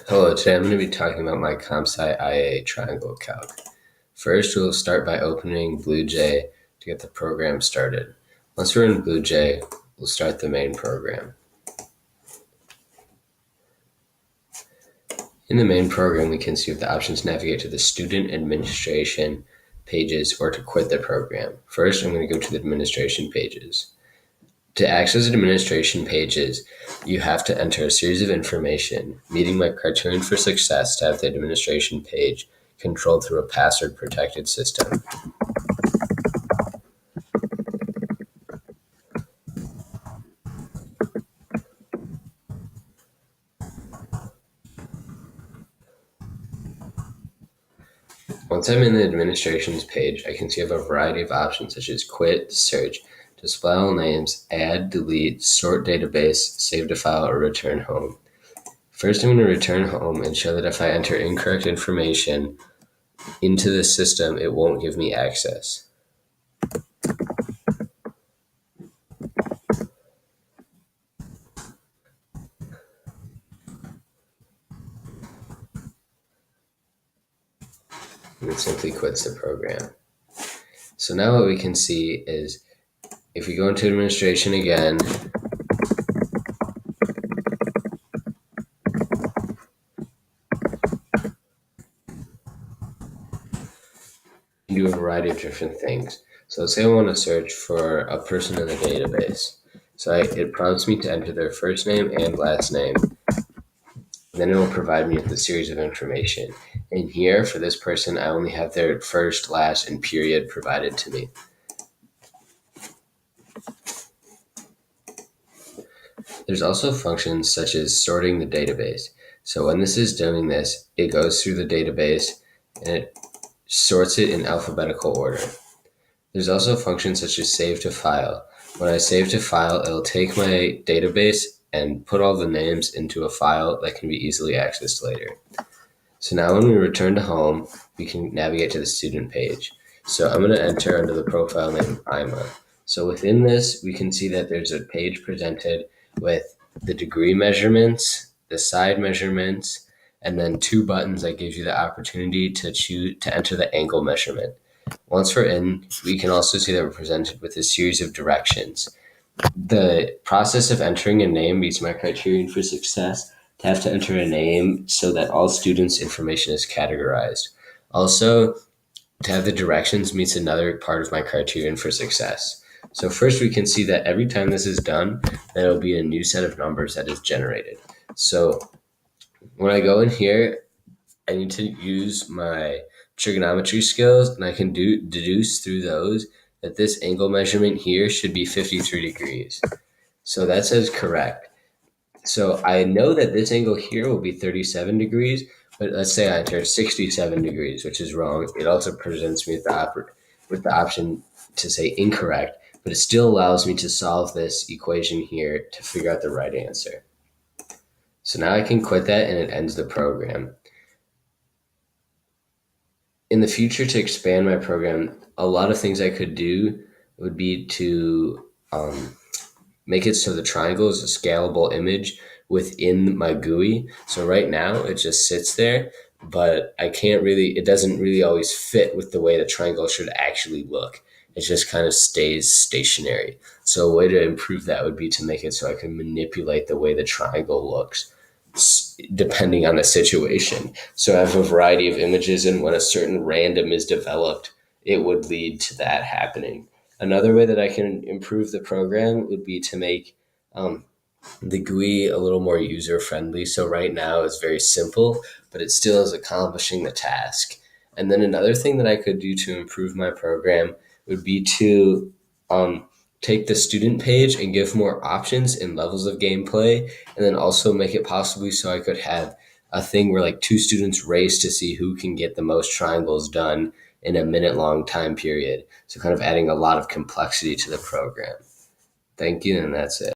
Hello, today I'm going to be talking about my comp sci IA triangle calc. First, we'll start by opening BlueJ to get the program started. Once we're in BlueJ, we'll start the main program. In the main program, we can see the options to navigate to the student administration pages or to quit the program. First, I'm going to go to the administration pages. To access administration pages, you have to enter a series of information, meeting my criterion for success to have the administration page controlled through a password-protected system. Once I'm in the administration's page, I can see I have a variety of options such as quit, search, display all names, add, delete, sort database, save to file, or return home. First, I'm going to return home and show that if I enter incorrect information into the system, it won't give me access. And it simply quits the program. So now what we can see is if we go into administration again, you can do a variety of different things. So let's say I want to search for a person in the database. So it prompts me to enter their first name and last name. Then it will provide me with a series of information. And here, for this person, I only have their first, last, and period provided to me. There's also functions such as sorting the database. So when this is doing this, it goes through the database and it sorts it in alphabetical order. There's also functions such as save to file. When I save to file, it'll take my database and put all the names into a file that can be easily accessed later. So now when we return to home, we can navigate to the student page. So I'm going to enter under the profile name Ima. So within this, we can see that there's a page presented with the degree measurements, the side measurements, and then two buttons that gives you the opportunity to enter the angle measurement. Once we're in, we can also see that we're presented with a series of directions. The process of entering a name meets my criterion for success to have to enter a name so that all students' information is categorized. Also, to have the directions meets another part of my criterion for success. So first we can see that every time this is done, there will be a new set of numbers that is generated. So when I go in here, I need to use my trigonometry skills, and I can deduce through those that this angle measurement here should be 53 degrees. So that says correct. So I know that this angle here will be 37 degrees, but let's say I enter 67 degrees, which is wrong. It also presents me with the option to say incorrect, but it still allows me to solve this equation here to figure out the right answer. So now I can quit that and it ends the program. In the future, to expand my program, a lot of things I could do would be to make it so the triangle is a scalable image within my GUI. So right now it just sits there, but it doesn't really always fit with the way the triangle should actually look. It just kind of stays stationary. So a way to improve that would be to make it so I can manipulate the way the triangle looks depending on the situation. So I have a variety of images, and when a certain random is developed, it would lead to that happening. Another way that I can improve the program would be to make the GUI a little more user-friendly. So right now it's very simple, but it still is accomplishing the task. And then another thing that I could do to improve my program would be to take the student page and give more options and levels of gameplay, and then also make it possibly so I could have a thing where like two students race to see who can get the most triangles done in a minute-long time period. So kind of adding a lot of complexity to the program. Thank you, and that's it.